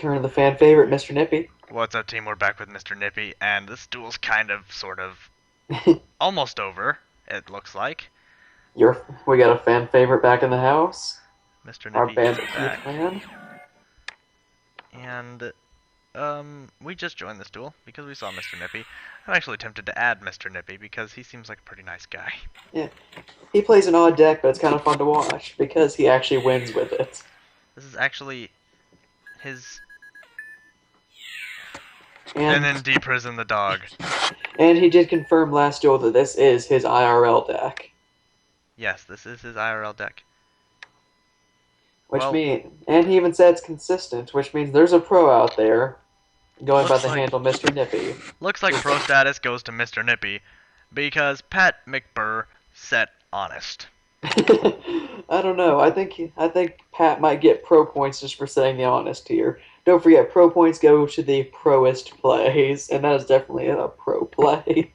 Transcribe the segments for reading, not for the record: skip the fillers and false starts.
return of the fan favorite, Mr. Nippy. What's up, team? We're back with Mr. Nippy, and this duel's kind of, sort of, almost over, it looks like. We got a fan favorite back in the house. Mr. Our Nippy is Bandit Keith back. man. And, we just joined this duel because we saw Mr. Nippy. I'm actually tempted to add Mr. Nippy because he seems like a pretty nice guy. Yeah, he plays an odd deck, but it's kind of fun to watch because he actually wins with it. This is actually his... And NND Prison the dog. and he did confirm last duel that this is his IRL deck. Yes, this is his IRL deck. And he even said it's consistent, which means there's a pro out there going by the like, handle Mr. Nippy. Looks like pro status goes to Mr. Nippy because Pat Mcbr said honest. I don't know. I think Pat might get pro points just for saying the honest here. Don't forget, pro points go to the proest plays, and that is definitely a pro play.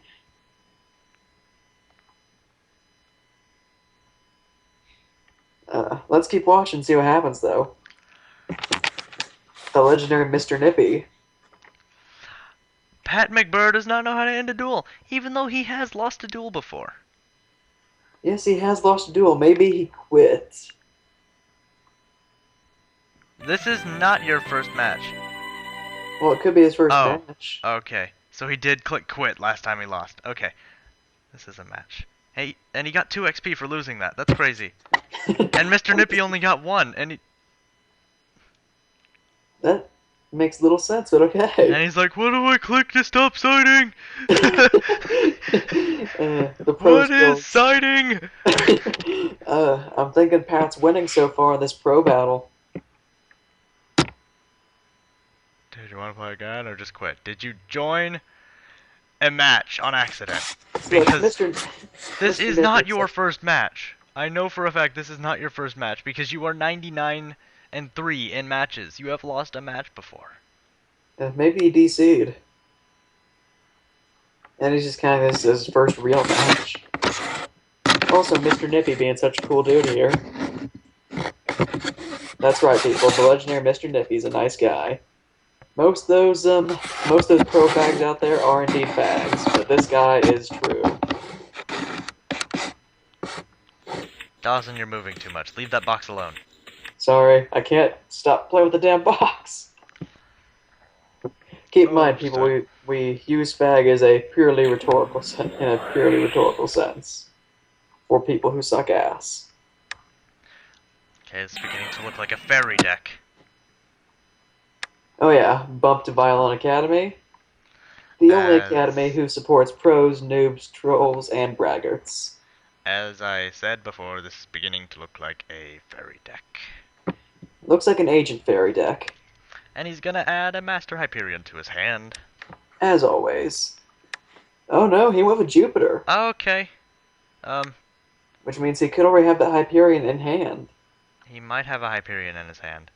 Let's keep watching, see what happens, though. The legendary Mr. Nippy. Pat Mcbr does not know how to end a duel, even though he has lost a duel before. Yes, he has lost a duel. Maybe he quit. This is not your first match. Well, it could be his first match. Okay. So he did click quit last time he lost. Okay. This is a match. Hey, and he got 2 XP for losing that. That's crazy. And Mr. Nippy only got 1, and he... That makes little sense, but okay. And he's like, what do I click to stop siding? What is siding? I'm thinking Pat's winning so far in this pro battle. Dude, you want to play again or just quit? Did you join a match on accident? Because this is not your first match. I know for a fact this is not your first match because you are 99-3 in matches. You have lost a match before. Maybe he DC'd. And he's just kind of his first real match. Also, Mr. Nippy being such a cool dude here. That's right, people. The legendary Mr. Nippy's a nice guy. Most of those pro fags out there are indeed fags, but this guy is true. Dawson, you're moving too much. Leave that box alone. Sorry, I can't stop playing with the damn box. Keep in mind, people, we use fag as a purely rhetorical sense for people who suck ass. Okay, it's beginning to look like a fairy deck. Oh yeah, bump to Violin Academy. The only academy who supports pros, noobs, trolls, and braggarts. As I said before, this is beginning to look like a fairy deck. Looks like an Agent Fairy deck. And he's gonna add a Master Hyperion to his hand. As always. Oh no, he went with Jupiter. Okay. Which means he could already have that Hyperion in hand. He might have a Hyperion in his hand.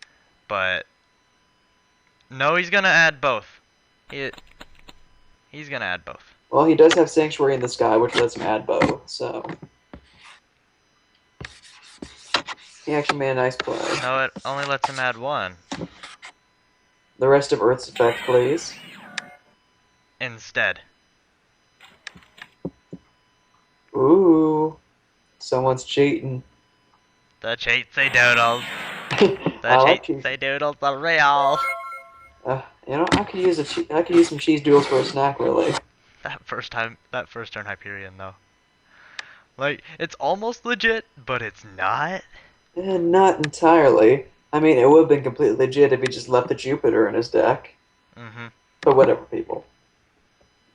But... no, he's gonna add both. He's gonna add both. Well, he does have Sanctuary in the Sky, which lets him add both, so... He actually made a nice play. No, it only lets him add one. The rest of Earth's effect, please. Instead. Ooh. Someone's cheating. The cheats they doodles. The cheats they doodles are real. You know, I could use some cheese doodles for a snack, really. That first turn Hyperion, though. Like, it's almost legit, but it's not. Not entirely. I mean, it would have been completely legit if he just left the Jupiter in his deck. Mm-hmm. But whatever, people.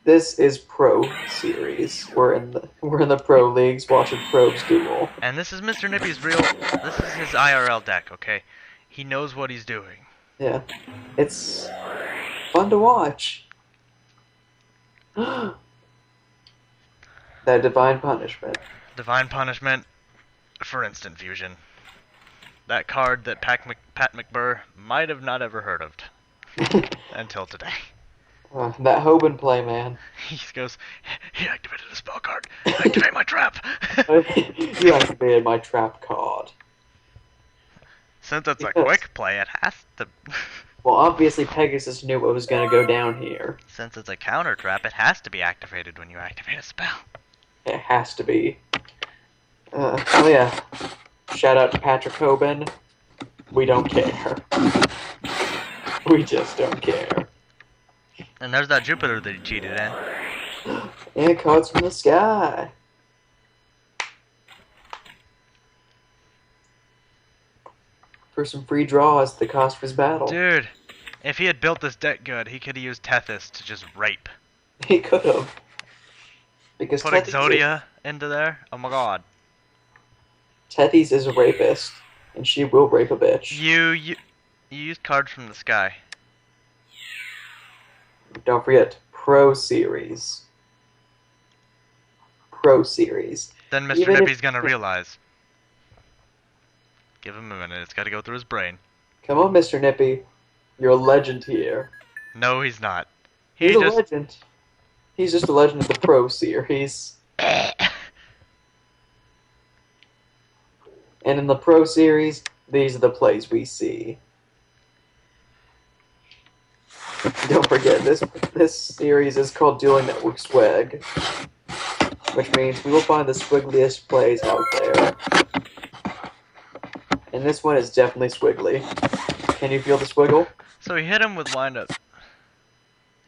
This is Pro Series. We're in the Pro Leagues watching Probes duel. And this is Mr. Nippy's this is his IRL deck, okay? He knows what he's doing. Yeah. It's fun to watch. That Divine Punishment. Divine Punishment for instant fusion. That card that Pat Mcbr might have not ever heard of until today. That Hoban play, man. He goes, he activated a spell card. Activate my trap. You activated my trap card. Since it's a quick play, it has to... Well, obviously Pegasus knew what was going to go down here. Since it's a counter trap, it has to be activated when you activate a spell. It has to be. Oh yeah. Shout out to Patrick Hoban. We don't care. We just don't care. And there's that Jupiter that he cheated in. And cards from the sky. For some free draws, the cost of his battle. Dude, if he had built this deck good, he could have used Tethys to just rape. He could have. Because Put Exodia into there? Oh my god. Tethys is a rapist, and she will rape a bitch. You used cards from the sky. Don't forget, Pro Series. Pro Series. Then Mr. Nippy's gonna realize. Give him a minute, it's gotta go through his brain. Come on, Mr. Nippy. You're a legend here. No, he's not. He's a legend. He's just a legend of the Pro Series. And in the Pro Series, these are the plays we see. Don't forget, this series is called Dueling Network Swag, which means we will find the swiggliest plays out there. And this one is definitely squiggly. Can you feel the squiggle? So he hit him with windup.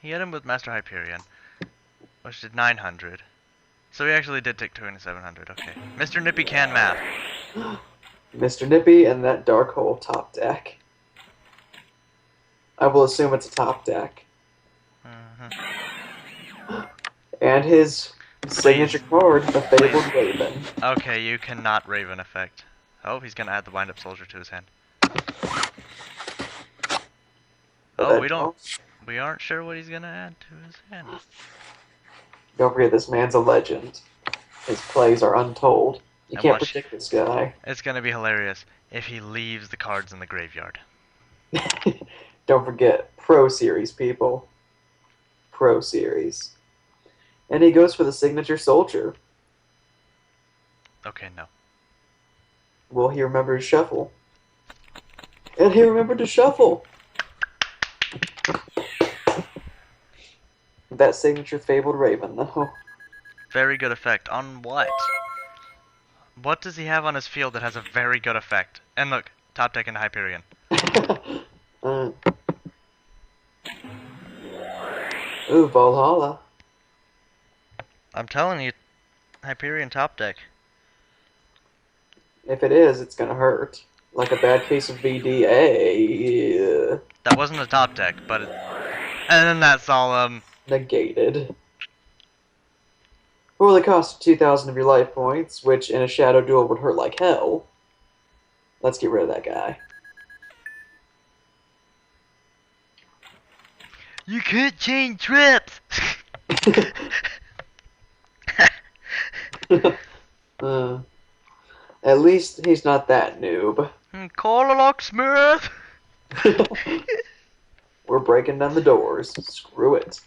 He hit him with Master Hyperion, which did 900. So he actually did take 2700. Okay. Mr. Nippy can math. Mr. Nippy and that Dark Hole top deck. I will assume it's a top deck. And his signature card, the Fabled Raven. Okay, you cannot Raven effect. Oh, he's gonna add the wind-up soldier to his hand. Oh, we aren't sure what he's gonna add to his hand. Don't forget, this man's a legend. His plays are untold. You can't predict this guy. It's gonna be hilarious if he leaves the cards in the graveyard. Don't forget, Pro Series, people. Pro Series. And he goes for the signature soldier. Okay, no. Well, he remembered to shuffle. And he remembered to shuffle. That signature Fabled Raven, though. Very good effect. On what? What does he have on his field that has a very good effect? And look, top deck into Hyperion. Ooh, Valhalla. I'm telling you, Hyperion top deck. If it is, it's gonna hurt. Like a bad case of VDA. That wasn't a top deck, but and then that's all negated. For the cost of 2,000 of your life points, which in a shadow duel would hurt like hell. Let's get rid of that guy. You can't change trips! At least he's not that noob. Call a locksmith! We're breaking down the doors. Screw it.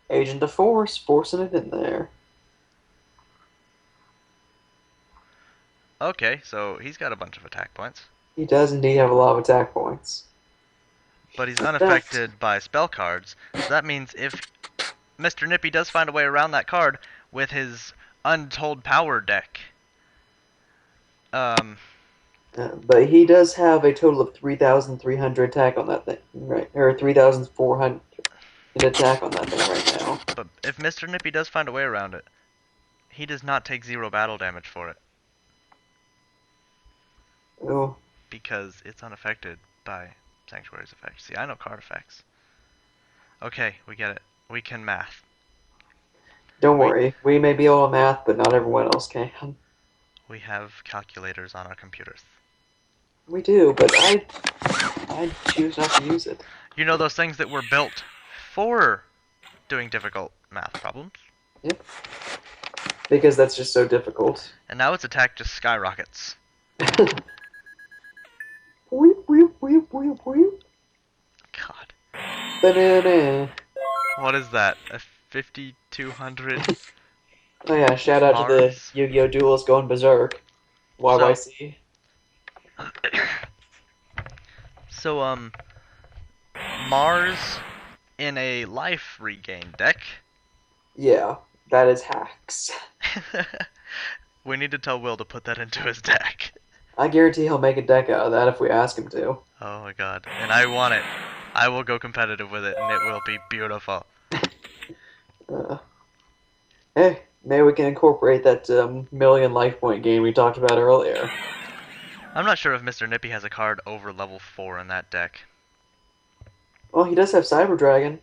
Agent of Force, forcing it in there. Okay, so he's got a bunch of attack points. He does indeed have a lot of attack points. But he's unaffected by spell cards. So that means if Mr. Nippy does find a way around that card with his Untold Power deck. But he does have a total of 3,300 attack on that thing, right? Or 3,400 attack on that thing right now. But if Mr. Nippy does find a way around it, he does not take 0 battle damage for it. Oh. Because it's unaffected by Sanctuary's effects. See, I know card effects. Okay, we get it. We can math. Don't worry. We may be able to math, but not everyone else can. We have calculators on our computers. We do, but I choose not to use it. You know those things that were built for doing difficult math problems? Yep. Because that's just so difficult. And now its attack just skyrockets. Weep, weep, weep, weep, weep. God. Banana. What is that? A 5,200? Oh yeah, shout out to the Yu-Gi-Oh! Duels going berserk. So, YYC. so Mars in a life regain deck. Yeah, that is hacks. We need to tell Will to put that into his deck. I guarantee he'll make a deck out of that if we ask him to. Oh my god. And I want it. I will go competitive with it and it will be beautiful. Uh, hey, maybe we can incorporate that million life point game we talked about earlier. I'm not sure if Mr. Nippy has a card over level 4 in that deck. Well, he does have Cyber Dragon.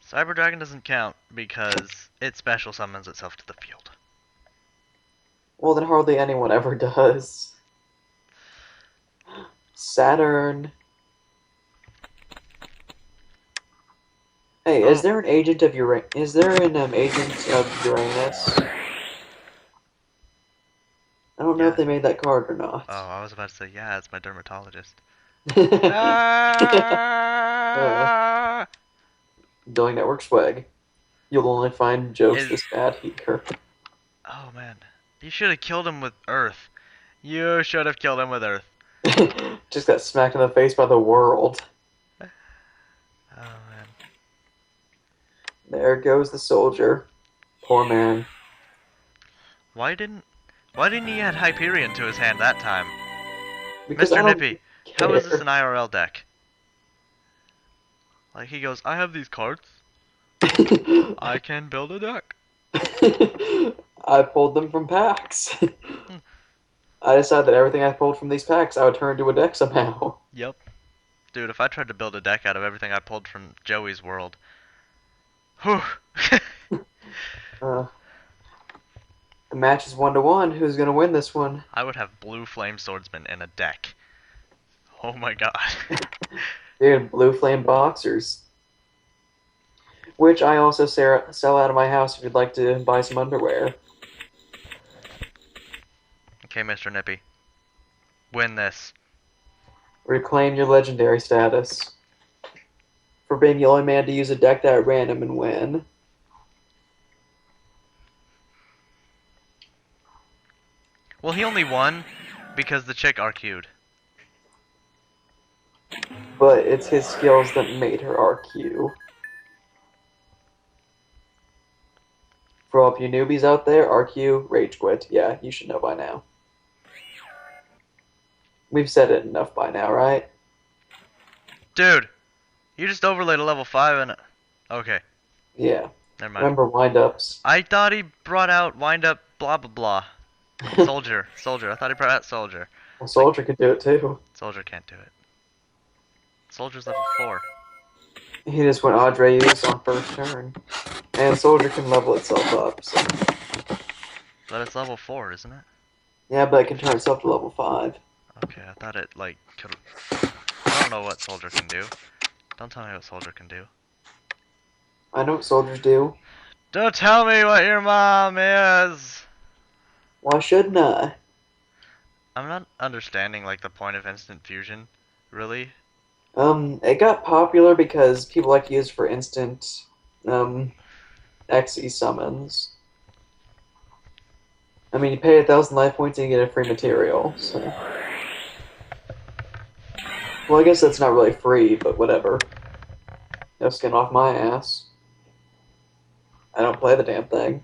Cyber Dragon doesn't count because it special summons itself to the field. Well, then hardly anyone ever does. Saturn. Hey, is Oh, there an agent of Uranus? Is there an agent of Uranus? I don't know if yeah. they made that card or Oh, not. I was about to say, yeah, it's my dermatologist. uh, Ah! Billing Network swag. You'll only find jokes Is this bad here. oh man, you should have killed him with Earth. You should have killed him with Earth. Just got smacked in the face by the world. Oh man. There goes the soldier. Poor man. Why didn't why didn't he add Hyperion to his hand that time? Because I Mr. don't Nippy, how is this an care. IRL deck? Like he goes, I have these cards. I can build a deck. I pulled them from packs. I decided that everything I pulled from these packs I would turn into a deck somehow. Yep. Dude, if I tried to build a deck out of everything I pulled from Joey's world. Whew. Uh, the match is 1-1. Who's gonna win this one? I would have blue flame swordsman in a deck. Oh my god. Dude, Blue Flame Boxers. Which I also sell out of my house if you'd like to buy some underwear. Okay, Mr. Nippy. Win this. Reclaim your legendary status. For being the only man to use a deck that at random and win. Well, he only won because the chick RQ'd. But it's his skills that made her RQ. For all of you newbies out there, RQ, Rage Quit. Yeah, you should know by now. We've said it enough by now, right? Dude, you just overlaid a level 5 and... Okay, Yeah. never mind. Remember wind-ups. I thought he brought out wind up blah blah blah. Soldier. Soldier. I thought he brought out Soldier. Well, It's like, Soldier could do it too. Soldier can't do it. Soldier's level 4. He just went Audrey's on first turn. And Soldier can level itself up, so. But it's level 4, isn't it? Yeah, but it can turn itself to level 5. Okay, I thought it, like, could... I don't know what Soldier can do. Don't tell me what Soldier can do. I know what soldiers do. Don't tell me what your mom is! Why shouldn't I? I'm not understanding, like, the point of instant fusion. Really? It got popular because people like to use it for instant, XE summons. I mean, you pay 1,000 life points and you get a free material, so. Well, I guess that's not really free, but whatever. No skin off my ass. I don't play the damn thing.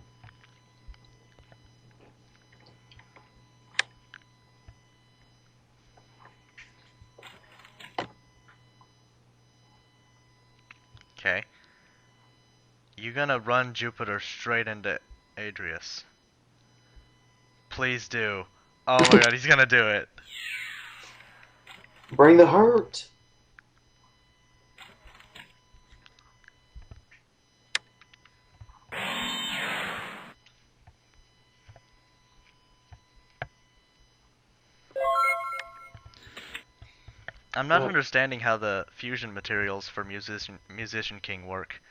Okay. You gonna run Jupiter straight into Adrius. Please do. Oh my god, he's gonna do it. Bring the hurt! I'm not understanding how the fusion materials for Musician King work.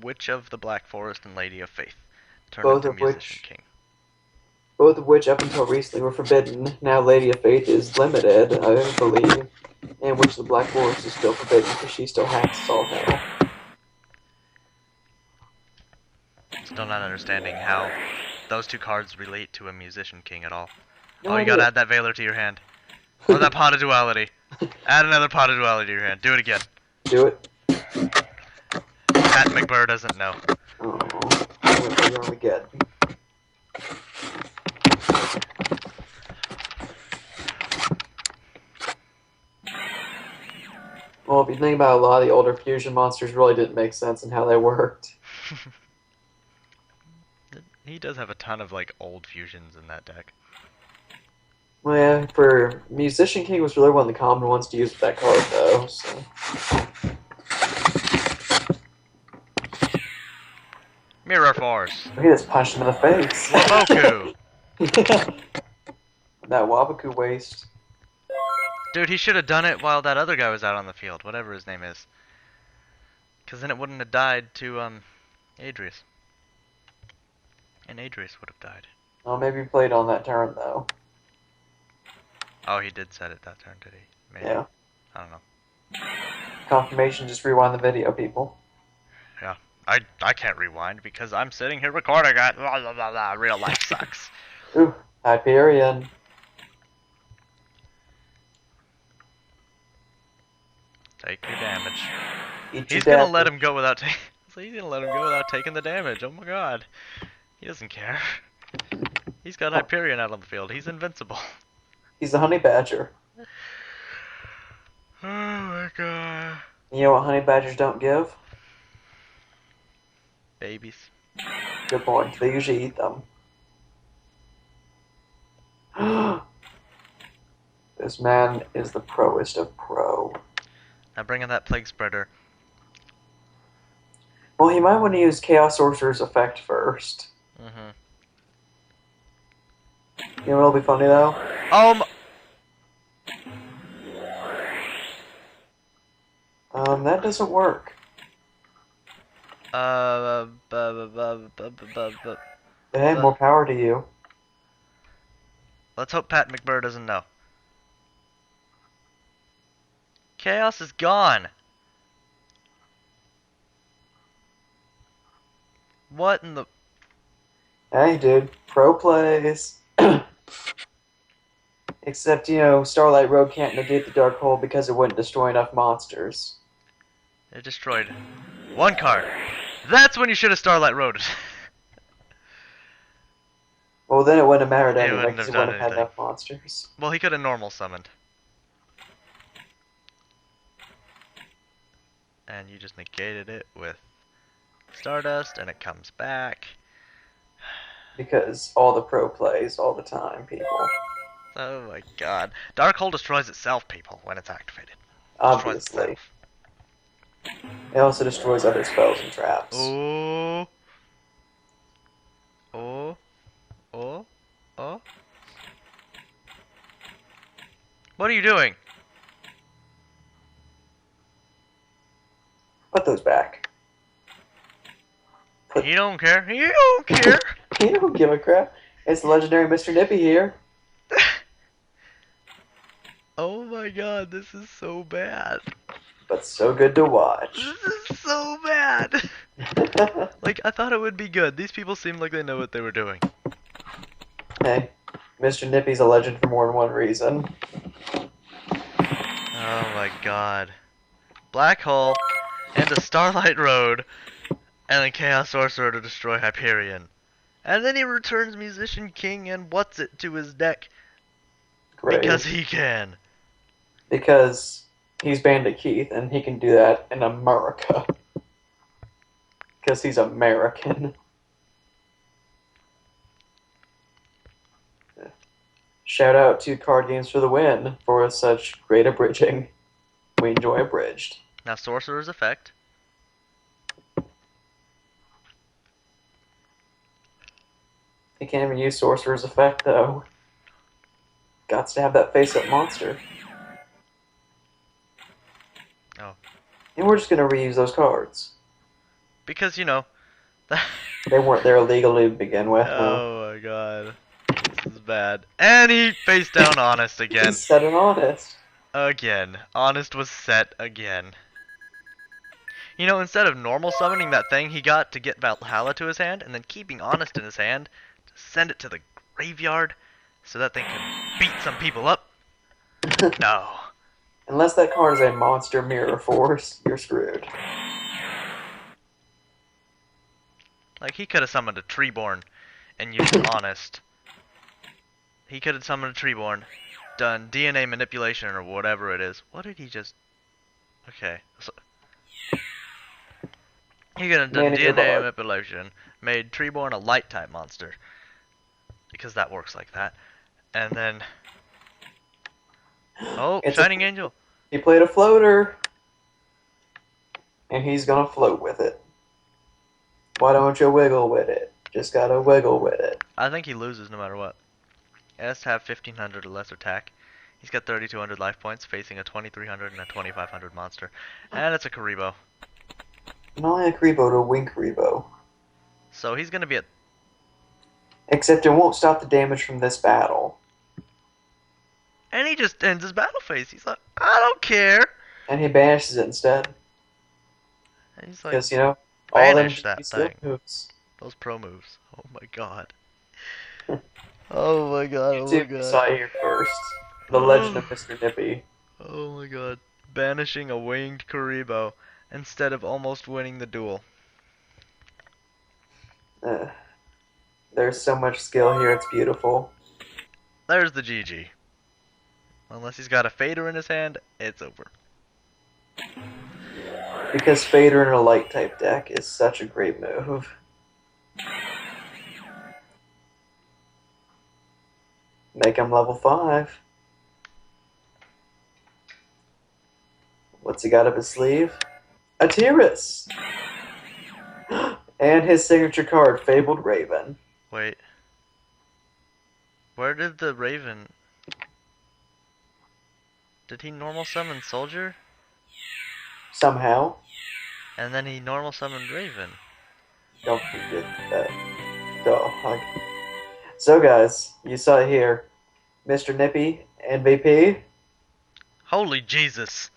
Witch of the Black Forest and Lady of Faith turn Both into of Musician which, King. both of which up until recently were forbidden. Now Lady of Faith is limited, I believe. And Witch of the Black Forest is still forbidden because she still hacks all hell. Still not understanding how those two cards relate to a Musician King at all. No Oh, you gotta idea. add that Veiler to your hand. Or that Pot of Duality. Add another Pot of Duality to your hand. Do it again. Do it. Pat Mcbr doesn't know. Oh, we're Armageddon. Well, if you think about it, a lot of the older fusion monsters really didn't make sense in how they worked. He does have a ton of like old fusions in that deck. Well, yeah, for Musician King was really one of the common ones to use with that card, though. So. Mirror Force. He just punched him in the face. Waboku. That Wabaku waste. Dude, he should have done it while that other guy was out on the field, whatever his name is. Because then it wouldn't have died to, Adrius. And Adrius would have died. Oh, maybe he played on that turn, though. Oh, he did set it that turn, did he? Maybe. Yeah. I don't know. Confirmation, just rewind the video, people. Yeah. I can't rewind because I'm sitting here recording it. Blah, blah, blah, blah. Real life sucks. Ooh, Hyperion. Take your damage. He's gonna let him go without taking. He's gonna let him go without taking the damage. Oh my god. He doesn't care. He's got Hyperion out on the field. He's invincible. He's the honey badger. Oh my god. You know what honey badgers don't give? Babies. Good point. They usually eat them. This man is the proest of pro. Now bring in that Plague Spreader. Well, he might want to use Chaos Sorcerer's effect first. Mm-hmm. You know what'll be funny, though? That doesn't work. Hey, more power to you. Let's hope Pat Mcbr doesn't know. Chaos is gone. What in the... Hey, dude. Pro plays. Except, you know, Starlight Road can't negate the Dark Hole because it wouldn't destroy enough monsters. It destroyed one card. That's when you should have Starlight Roaded. Well, then it wouldn't have mattered It anyway wouldn't because have it done wouldn't have had anything. enough monsters. Well, he could have normal summoned. And you just negated it with Stardust, and it comes back. Because all the pro plays all the time, people. Oh my god. Dark Hole destroys itself, people, when it's activated. Obviously. It also destroys other spells and traps. Oh. Oh. Oh. Oh. What are you doing? Put those back. You don't care. You don't care. You don't give a crap. It's the legendary Mr. Nippy here. Oh my god, this is so bad. But so good to watch. This is so bad. Like, I thought it would be good. These people seem like they know what they were doing. Hey, Mr. Nippy's a legend for more than one reason. Oh my god. Black Hole and a Starlight Road and then Chaos Sorcerer to destroy Hyperion. And then he returns Musician King and what's it to his deck. Great. Because he can. Because he's Bandit Keith and he can do that in America. Because he's American. Shout out to Card Games for the win for such great abridging. We enjoy abridged. Now Sorcerer's Effect. You can't even use Sorcerer's Effect though. Gots to have that face-up monster. Oh. And we're just gonna reuse those cards. Because, you know. They weren't there illegally to begin with. Oh my god. This is bad. And he face down Honest again. He said it honest. Again. Honest was set again. You know, instead of normal summoning that thing he got to get Valhalla to his hand, and then keeping Honest in his hand send it to the graveyard so that they can beat some people up? No. Unless that card is a monster mirror force, you're screwed. Like, he could have summoned a Treeborn and used Honest. He could have summoned a Treeborn, done DNA manipulation or whatever it is. What did he just... Okay. So, he could have done Man in your DNA bog. manipulation, made Treeborn a light-type monster. Because that works like that. And then... Oh, It's a Shining Angel! he played a floater, and he's gonna float with it. Why don't you wiggle with it? Just gotta wiggle with it. I think he loses no matter what. He has to have 1500 or less attack. He's got 3200 life points, facing a 2300 and a 2500 monster. And it's a Karibo. Not like a Karibo to win Karibo. So he's gonna be at... Except it won't stop the damage from this battle. And he just ends his battle phase. He's like, I don't care. And he banishes it instead. And he's like, Because, you know, all them banish that skill thing. moves. Those pro moves. Oh my god. Oh my god, oh my YouTube, you god. saw it here first. The Legend of Mr. Nippy. Oh my god. Banishing a winged Karibo instead of almost winning the duel. Uh, there's so much skill here, it's beautiful. There's the GG. Unless he's got a fader in his hand, it's over. Because Fader in a light type deck is such a great move. Make him level 5. What's he got up his sleeve? A Tyrus! And his signature card, Fabled Raven. Wait. Where did the Raven... Did he normal summon Soldier? Somehow. And then he normal summoned Raven. Don't forget that. Dog. So guys, you saw it here. Mr. Nippy, MVP. Holy Jesus!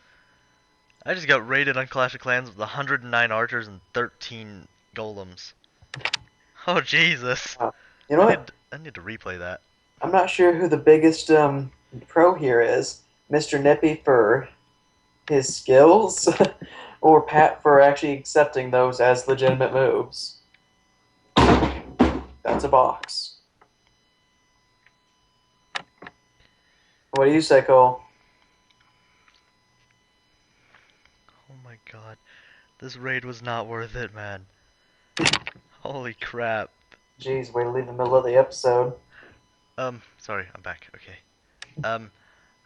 I just got raided on Clash of Clans with 109 archers and 13 golems. Oh Jesus! You know what? I need to replay that. I'm not sure who the biggest pro here is. Mr. Nippy for his skills, or Pat for actually accepting those as legitimate moves. That's a box. What do you say, Cole? Oh my god. This raid was not worth it, man. Holy crap. Jeez, way to leave the middle of the episode. Sorry, I'm back. Okay.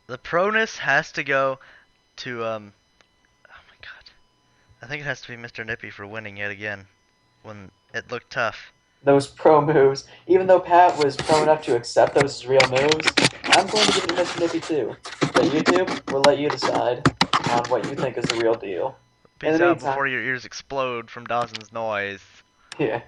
The proness has to go to, oh my god. I think it has to be Mr. Nippy for winning yet again. When it looked tough. Those pro moves, even though Pat was pro enough to accept those as real moves, I'm going to give it to Mr. Nippy too. But YouTube, we'll let you decide on what you think is the real deal. In Peace the out meantime, before your ears explode from Dawson's noise. yeah.